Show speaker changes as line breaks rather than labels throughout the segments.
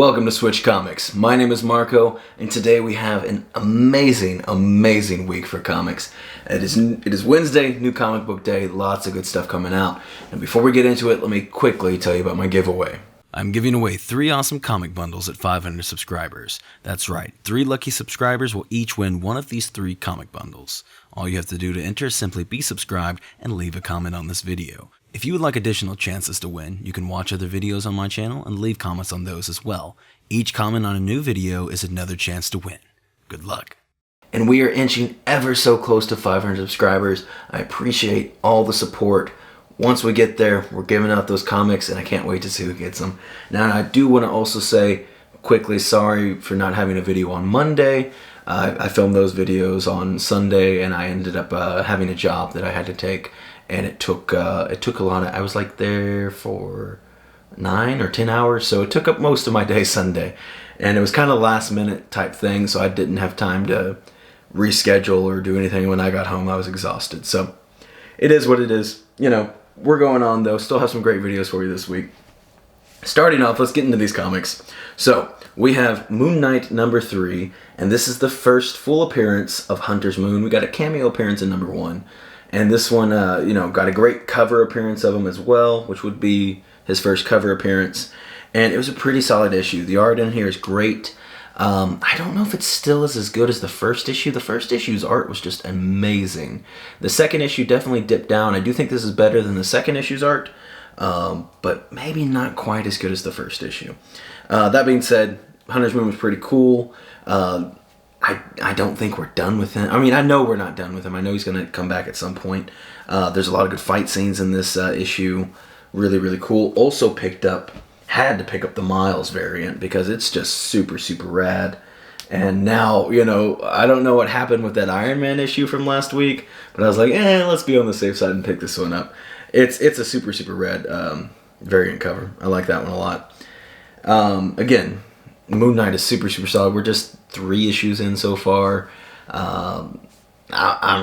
Welcome to Switch Comics. My name is Marco, and today we have an amazing week for comics. It is Wednesday, new comic book day, lots of good stuff coming out. And before we get into it, let me quickly tell you about my giveaway. I'm giving away 3 awesome comic bundles at 500 subscribers. That's right, 3 lucky subscribers will each win one of these 3 comic bundles. All you have to do to enter is simply be subscribed and leave a comment on this video. If you would like additional chances to win, you can watch other videos on my channel and leave comments on those as well. Each comment on a new video is another chance to win. Good luck. And we are inching ever so close to 500 subscribers. I appreciate all the support. Once we get there, we're giving out those comics, and I can't wait to see who gets them. Now, I do want to also say quickly, sorry for not having a video on Monday. I filmed those videos on Sunday, and I ended up having a job that I had to take, and it took a lot of. I was like there for 9 or 10 hours, so it took up most of my day Sunday, and it was kind of last minute type thing, so I didn't have time to reschedule or do anything. When I got home, I was exhausted. So it is what it is. You know, we're going on though. Still have some great videos for you this week. Starting off, let's get into these comics. So we have Moon Knight number 3, and this is the first full appearance of Hunter's Moon. We got a cameo appearance in number 1, and this one, got a great cover appearance of him as well, which would be his first cover appearance, and it was a pretty solid issue. The art in here is great. I don't know if it still is as good as the first issue. The first issue's art was just amazing. The second issue definitely dipped down. I do think this is better than the second issue's art, but maybe not quite as good as the first issue. That being said, Hunter's Moon was pretty cool. I don't think we're done with him. I mean, I know we're not done with him. I know he's going to come back at some point. There's a lot of good fight scenes in this issue. Really cool. Also had to pick up the Miles variant because it's just super rad. And now, I don't know what happened with that Iron Man issue from last week, but I was like, let's be on the safe side and pick this one up. It's a super rad variant cover. I like that one a lot. Again, Moon Knight is super solid. We're just 3 issues in so far. I'm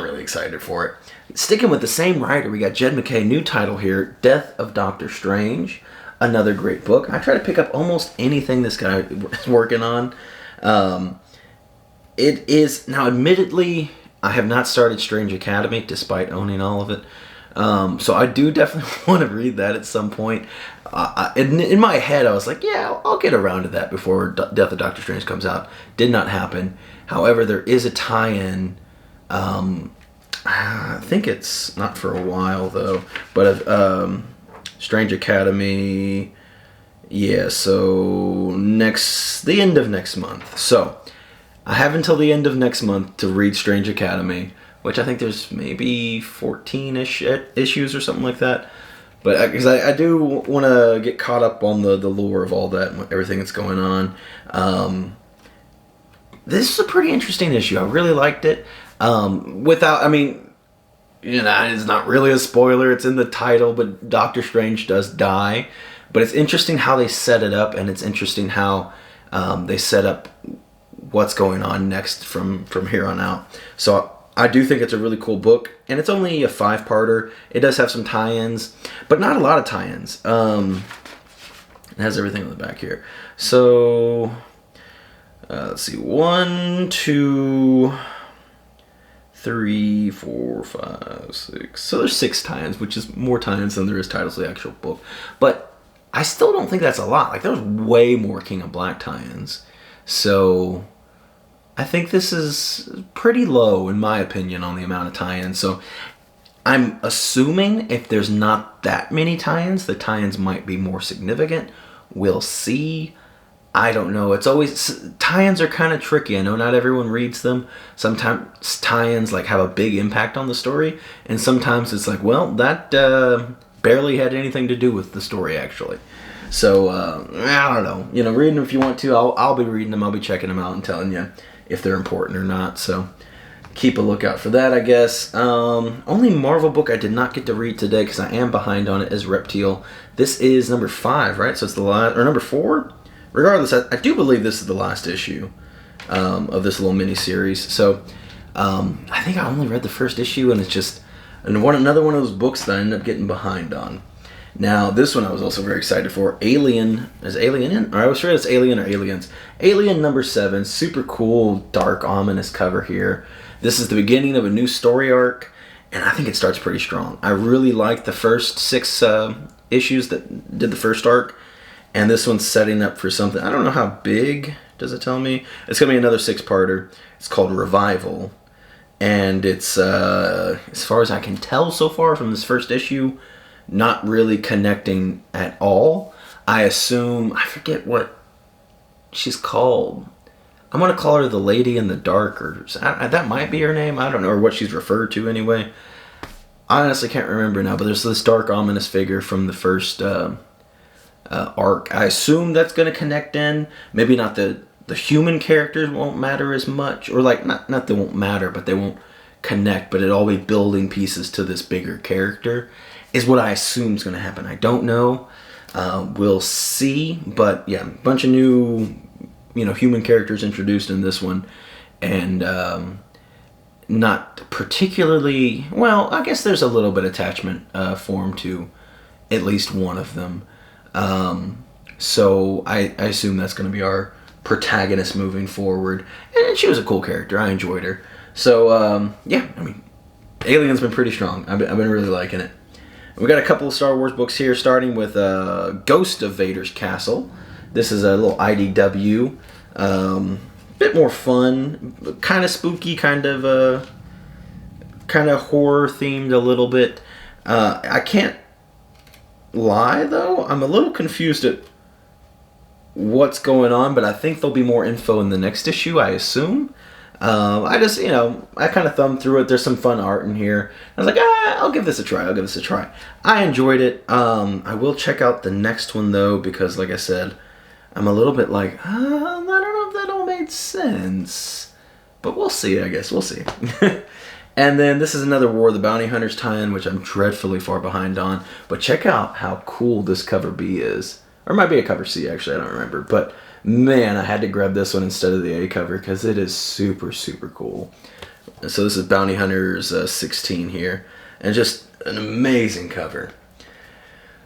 really excited for it. Sticking with the same writer, we got Jed MacKay, new title here, Death of Doctor Strange. Another great book. I try to pick up almost anything this guy is working on. It is, now admittedly, I have not started Strange Academy despite owning all of it. So I do definitely want to read that at some point. In my head, I was like, yeah, I'll get around to that before Death of Doctor Strange comes out. Did not happen. However, there is a tie-in. I think it's not for a while, though. But Strange Academy, yeah, so the end of next month. So I have until the end of next month to read Strange Academy, which I think there's maybe 14-ish issues or something like that. But because I do want to get caught up on the lore of all that and everything that's going on. This is a pretty interesting issue. I really liked it. It's not really a spoiler. It's in the title, but Doctor Strange does die. But it's interesting how they set it up, and it's interesting how they set up what's going on next from here on out. So I do think it's a really cool book, and it's only a 5-parter. It does have some tie-ins, but not a lot of tie-ins. It has everything on the back here. So let's see, 1, 2, 3, 4, 5, 6. So there's 6 tie-ins, which is more tie-ins than there is titles of the actual book. But I still don't think that's a lot. Like, there's way more King of Black tie-ins. So I think this is pretty low, in my opinion, on the amount of tie-ins. So I'm assuming if there's not that many tie-ins, the tie-ins might be more significant. We'll see. I don't know. It's always, tie-ins are kind of tricky. I know not everyone reads them. Sometimes tie-ins have a big impact on the story, and sometimes it's like, well, that barely had anything to do with the story actually. So I don't know. Read them if you want to. I'll be reading them. I'll be checking them out and telling you if they're important or not. So keep a lookout for that, I guess. Only Marvel book I did not get to read today because I am behind on it is Reptile. This is number 5, right? So it's the last, or number 4. Regardless, I do believe this is the last issue of this little mini-series. So I think I only read the first issue, and it's just another one of those books that I ended up getting behind on. Now, this one I was also very excited for. Alien. Is Alien in? Or I was sure it's Alien or Aliens. Alien number 7. Super cool, dark, ominous cover here. This is the beginning of a new story arc, and I think it starts pretty strong. I really like the first 6 issues that did the first arc, and this one's setting up for something. I don't know how big, does it tell me? It's going to be another 6-parter. It's called Revival, and it's, as far as I can tell so far from this first issue, not really connecting at all. I assume, I forget what she's called. I'm going to call her the Lady in the Dark, or that might be her name. I don't know, or what she's referred to anyway. I honestly can't remember now, but there's this dark, ominous figure from the first arc. I assume that's going to connect in. Maybe not the human characters won't matter as much, or like, not they won't matter, but they won't connect, but it'll all be building pieces to this bigger character, is what I assume is going to happen. I don't know. We'll see, but yeah, a bunch of new, human characters introduced in this one, and not particularly, well, I guess there's a little bit of attachment formed to at least one of them. So I assume that's going to be our protagonist moving forward, and she was a cool character. I enjoyed her. So yeah, I mean, Alien's been pretty strong. I've been really liking it. We got a couple of Star Wars books here, starting with Ghost of Vader's Castle. This is a little IDW, bit more fun, kind of spooky, kind of horror themed a little bit. I can't lie though, I'm a little confused at what's going on, but I think there'll be more info in the next issue, I assume. I just, I kind of thumbed through it. There's some fun art in here. I was like, I'll give this a try. I enjoyed it. I will check out the next one, though, because, like I said, I'm a little bit like, I don't know if that all made sense. But we'll see, I guess. We'll see. And then this is another War of the Bounty Hunters tie-in, which I'm dreadfully far behind on. But check out how cool this cover B is. Or it might be a cover C, actually. I don't remember. But man, I had to grab this one instead of the A cover because it is super, super cool. So this is Bounty Hunters 16 here. And just an amazing cover.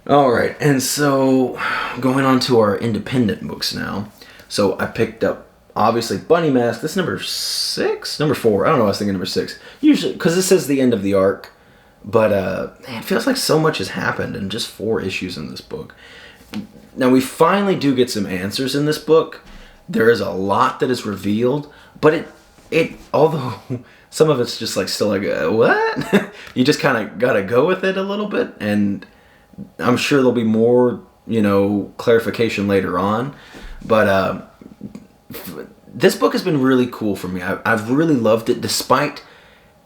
Alright, and so going on to our independent books now. So I picked up, obviously, Bunny Mask. This is number 6? Number 4. I don't know, I was thinking number 6. Usually, because this is the end of the arc. But man, it feels like so much has happened in just 4 issues in this book. Now, we finally do get some answers in this book. There is a lot that is revealed, but it although some of it's just like still like, what? You just kind of got to go with it a little bit, and I'm sure there'll be more, clarification later on. But this book has been really cool for me. I've really loved it, despite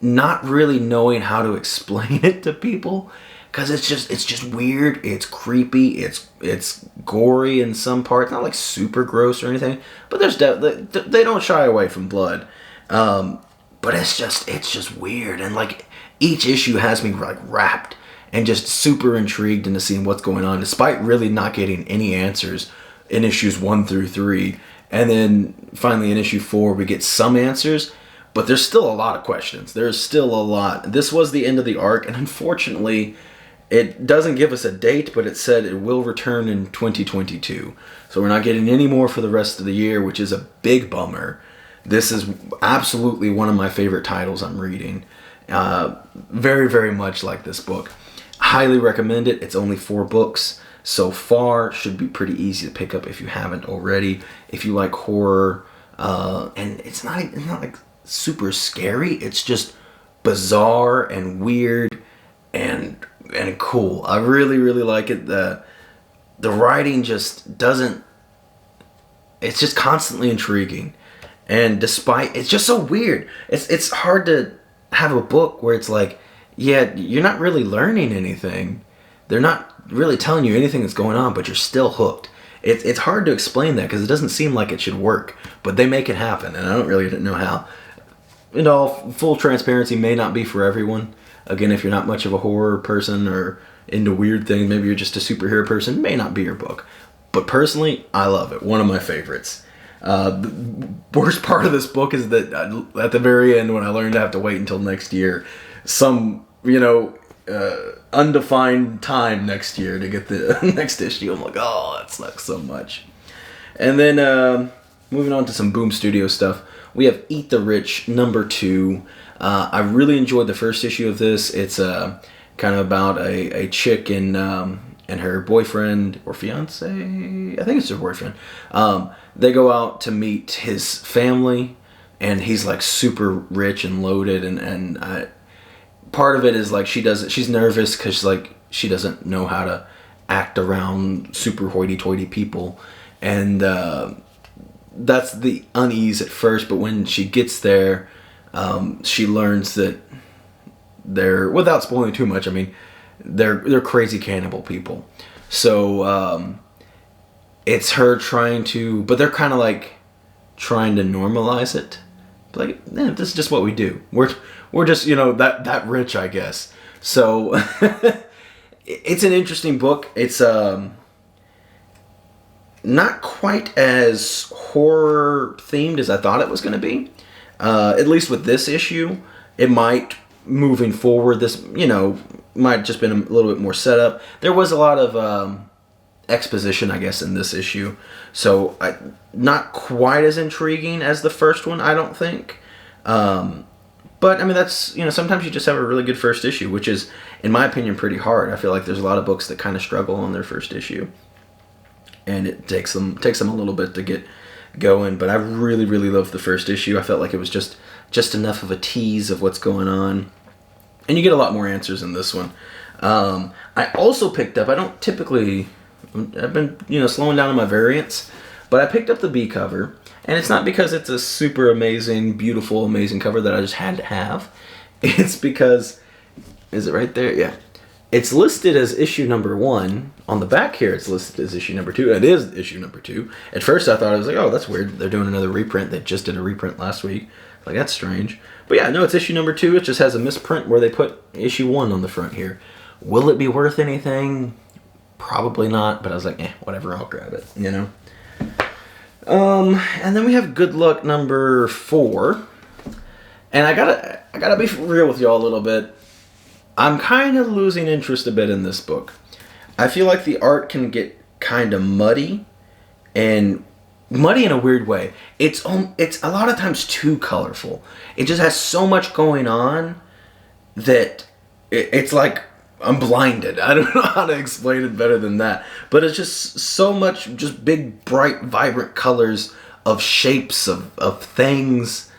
not really knowing how to explain it to people. Because it's just weird, it's creepy, it's gory in some parts, not like super gross or anything, but they don't shy away from blood. But it's just weird, and like each issue has me like wrapped and just super intrigued into seeing what's going on, despite really not getting any answers in issues 1 through 3. And then finally in issue 4 we get some answers, but there's still a lot of questions. There's still a lot. This was the end of the arc, and unfortunately, it doesn't give us a date, but it said it will return in 2022. So we're not getting any more for the rest of the year, which is a big bummer. This is absolutely one of my favorite titles I'm reading. Very, very much like this book. Highly recommend it. It's only 4 books so far. Should be pretty easy to pick up if you haven't already. If you like horror, and it's not like super scary. It's just bizarre and weird and cool. I really, really like it. The writing just doesn't, it's just constantly intriguing, and despite, it's just so weird. It's hard to have a book where it's like, yeah, you're not really learning anything. They're not really telling you anything that's going on, but you're still hooked. It's hard to explain that because it doesn't seem like it should work, but they make it happen, and I don't really know how. Full transparency, may not be for everyone. Again, if you're not much of a horror person or into weird things, maybe you're just a superhero person, may not be your book. But personally, I love it. One of my favorites. The worst part of this book is that at the very end, when I learned I have to wait until next year, some, undefined time next year to get the next issue. I'm like, oh, that sucks so much. And then moving on to some Boom Studio stuff, we have Eat the Rich #2. I really enjoyed the first issue of this. It's kind of about a chick and her boyfriend or fiance. I think it's her boyfriend. They go out to meet his family, and he's like super rich and loaded, and part of it is like she's nervous because like she doesn't know how to act around super hoity-toity people, and that's the unease at first. But when she gets there, she learns that they're, without spoiling too much, I mean, they're crazy cannibal people. So it's her trying to, but they're kind of like trying to normalize it. Like, yeah, this is just what we do. We're just, you know, that rich, I guess. So it's an interesting book. It's not quite as horror themed as I thought it was going to be. At least with this issue, it might, moving forward, this, you know, might just been a little bit more setup. There was a lot of exposition, I guess, in this issue. So not quite as intriguing as the first one, I don't think. But I mean, that's, you know, sometimes you just have a really good first issue, which is, in my opinion, pretty hard. I feel like there's a lot of books that kind of struggle on their first issue, and it takes them a little bit to get going. But I really, really loved the first issue. I felt like it was just enough of a tease of what's going on, and you get a lot more answers in this one. I also picked up, I don't typically, I've been, you know, slowing down on my variants, but I picked up the B cover, and it's not because it's a super amazing, beautiful, amazing cover that I just had to have. It's because, is it right there? Yeah. It's listed as issue #1. On the back here, it's listed as issue #2. It is issue #2. At first, I thought, I was like, oh, that's weird. They're doing another reprint. They just did a reprint last week. Like, that's strange. But yeah, no, it's issue #2. It just has a misprint where they put issue 1 on the front here. Will it be worth anything? Probably not, but I was like, whatever, I'll grab it, you know? And then we have Good Luck #4. And I gotta be real with y'all a little bit. I'm kind of losing interest a bit in this book. I feel like the art can get kind of muddy, and muddy in a weird way. It's a lot of times too colorful. It just has so much going on that it's like I'm blinded. I don't know how to explain it better than that. But it's just so much, just big, bright, vibrant colors of shapes of things.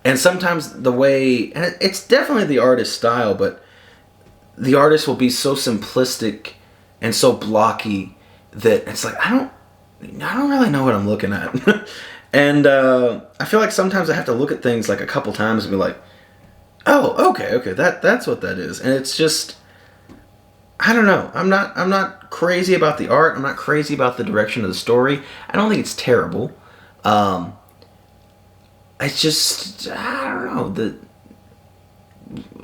And sometimes the way, and it's definitely the artist's style, but the artist will be so simplistic and so blocky that it's like, I don't really know what I'm looking at. And I feel like sometimes I have to look at things like a couple times and be like, oh, okay, that's what that is. And it's just, I don't know. I'm not crazy about the art. I'm not crazy about the direction of the story. I don't think it's terrible. It's just, I don't know,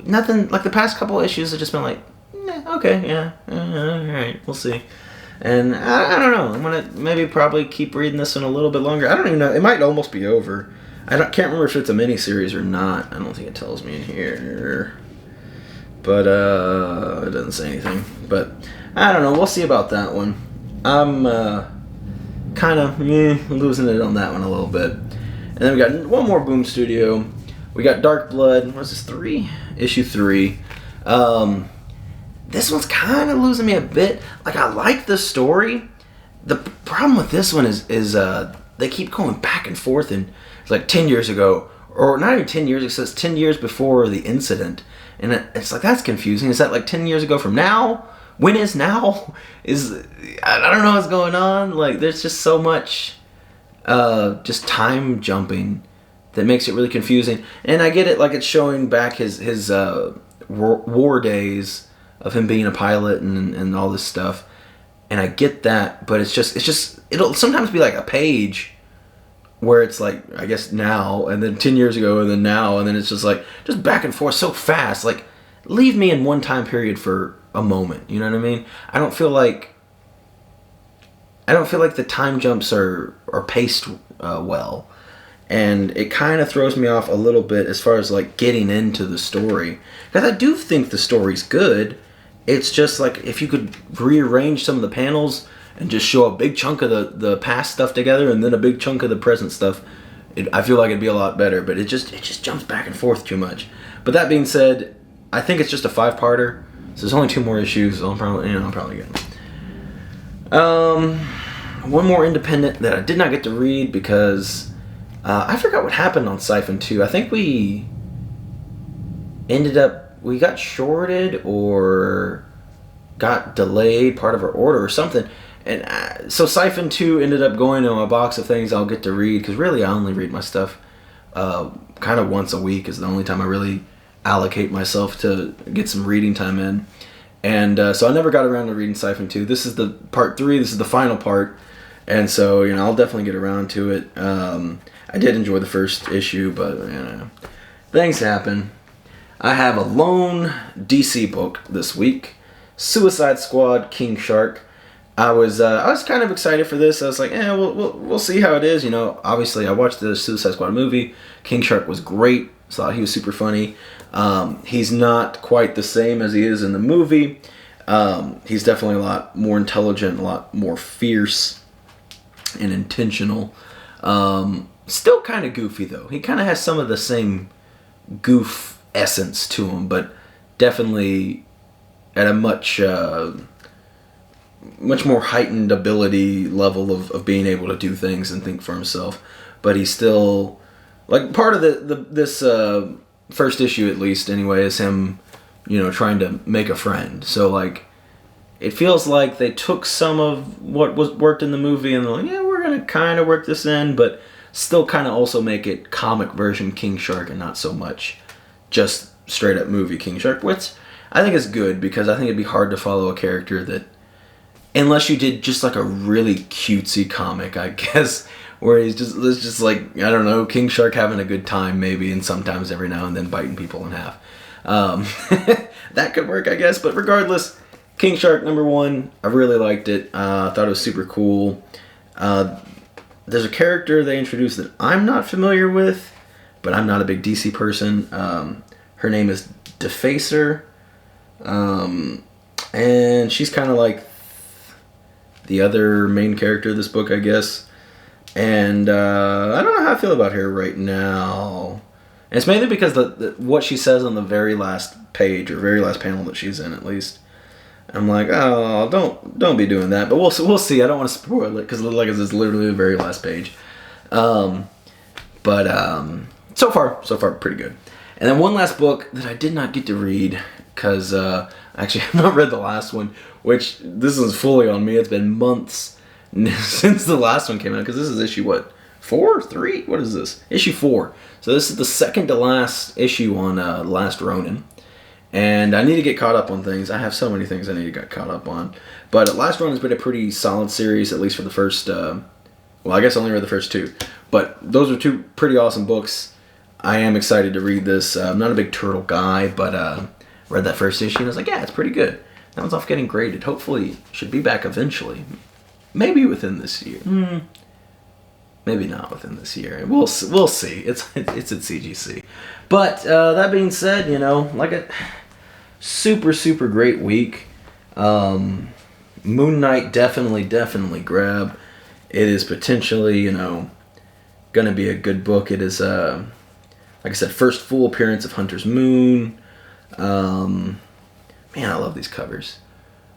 nothing, like the past couple issues have just been like, okay, yeah, alright, we'll see. And I don't know, I'm gonna maybe probably keep reading this one a little bit longer. I don't even know, it might almost be over. Can't remember if it's a mini-series or not. I don't think it tells me in here. But, it doesn't say anything. But, I don't know, we'll see about that one. I'm kind of losing it on that one a little bit. And then we got one more Boom Studio. We got Dark Blood. What is this, 3? Issue 3. This one's kind of losing me a bit. Like, I like the story. The problem with this one is they keep going back and forth, and it's like 10 years ago, or not even 10 years, it says 10 years before the incident. And it's like, that's confusing. Is that like 10 years ago from now? When is now? I don't know what's going on. Like, there's just so much just time jumping that makes it really confusing. And I get it, like, it's showing back his war days of him being a pilot and all this stuff. And I get that, but it's just it'll sometimes be like a page where it's like, I guess now, and then 10 years ago, and then now, and then it's just like, just back and forth so fast. Like, leave me in one time period for a moment, you know what I mean? I don't feel like the time jumps are paced well. And it kind of throws me off a little bit as far as like getting into the story. Because I do think the story's good. it's just like if you could rearrange some of the panels and just show a big chunk of the past stuff together and then a big chunk of the present stuff, I feel like it'd be a lot better. But it just jumps back and forth too much. But that being said, I think it's just a 5-parter, so there's only 2 more issues. So I'm probably getting one more independent that I did not get to read because I forgot what happened on Siphon 2. I think we got shorted or got delayed part of our order or something. And so Siphon 2 ended up going to a box of things I'll get to read, because really I only read my stuff kind of once a week is the only time I really allocate myself to get some reading time in. And so I never got around to reading Siphon 2. This is the part 3, this is the final part. And so, I'll definitely get around to it. I did enjoy the first issue, but, things happen. I have a lone DC book this week, Suicide Squad King Shark. I was kind of excited for this. I was like, we'll see how it is. Obviously I watched the Suicide Squad movie. King Shark was great. Thought he was super funny. He's not quite the same as he is in the movie. He's definitely a lot more intelligent, a lot more fierce and intentional. Still kind of goofy though. He kind of has some of the same goof essence to him, but definitely at a much more heightened ability level of being able to do things and think for himself. But he's still, like, part of this first issue, at least anyway, is him, trying to make a friend. So, like, it feels like they took some of what worked in the movie and they're like, we're gonna kind of work this in, but still kind of also make it comic version King Shark and not so much just straight up movie King Shark, which I think is good, because I think it'd be hard to follow a character that, unless you did just like a really cutesy comic, I guess, where it's just like, I don't know, King Shark having a good time maybe, and sometimes every now and then biting people in half. That could work, I guess, but regardless, King Shark #1, I really liked it. I thought it was super cool. There's a character they introduced that I'm not familiar with, but I'm not a big DC person. Her name is Defacer, and she's kind of like the other main character of this book, I guess. And I don't know how I feel about her right now. And it's mainly because what she says on the very last page, or very last panel that she's in, at least. I'm like, oh, don't be doing that. But we'll see. I don't want to spoil it, because like it's literally the very last page. But so far pretty good. And then one last book that I did not get to read, because actually I've not read the last one, which this is fully on me. It's been months since the last one came out, because this is issue, what, 4? 3? What is this? Issue 4. So this is the second to last issue on Last Ronin. And I need to get caught up on things. I have so many things I need to get caught up on. But Last Ronin's been a pretty solid series, at least for the first, well, I guess I only read the first 2. But those are 2 pretty awesome books. I am excited to read this. I'm not a big turtle guy, but read that first issue and I was like, yeah, it's pretty good. That one's off getting graded. Hopefully, should be back eventually. Maybe within this year. Maybe not within this year. We'll see. It's at CGC. But that being said, like a super great week. Moon Knight definitely grab. It is potentially, gonna be a good book. It is like I said, first full appearance of Hunter's Moon. Man, I love these covers.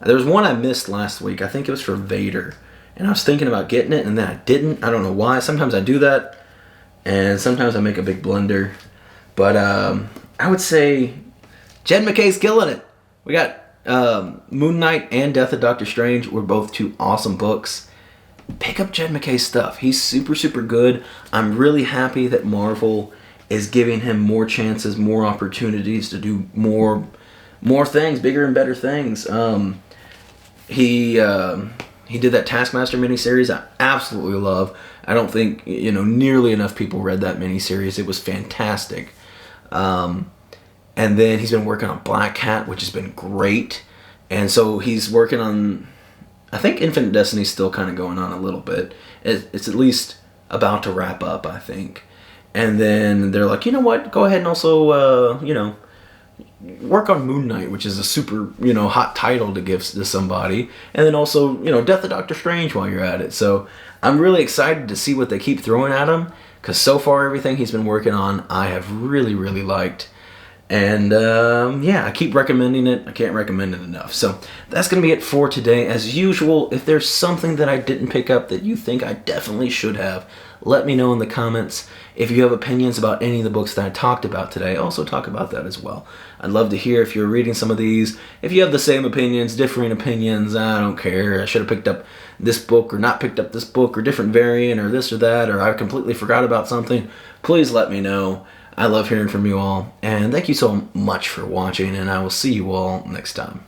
There was one I missed last week. I think it was for Vader. And I was thinking about getting it, and then I didn't. I don't know why. Sometimes I do that, and sometimes I make a big blunder. But I would say Jed MacKay's killing it. We got Moon Knight and Death of Doctor Strange were both 2 awesome books. Pick up Jed MacKay's stuff. He's super good. I'm really happy that Marvel is giving him more chances, more opportunities to do more things, bigger and better things. He did that Taskmaster miniseries I absolutely love. I don't think nearly enough people read that miniseries. It was fantastic. And then he's been working on Black Cat, which has been great. And so he's working on, I think Infinite Destiny's still kind of going on a little bit. It's at least about to wrap up, I think. And then they're like, you know what? Go ahead and also, work on Moon Knight, which is a super, hot title to give to somebody, and then also, Death of Doctor Strange while you're at it. So I'm really excited to see what they keep throwing at him, because so far everything he's been working on I have really, really liked. And I keep recommending it. I can't recommend it enough. So that's going to be it for today. As usual, if there's something that I didn't pick up that you think I definitely should have, let me know in the comments. If you have opinions about any of the books that I talked about today, also talk about that as well. I'd love to hear if you're reading some of these. If you have the same opinions, differing opinions, I don't care. I should have picked up this book or not picked up this book, or different variant, or this or that, or I completely forgot about something. Please let me know. I love hearing from you all, and thank you so much for watching, and I will see you all next time.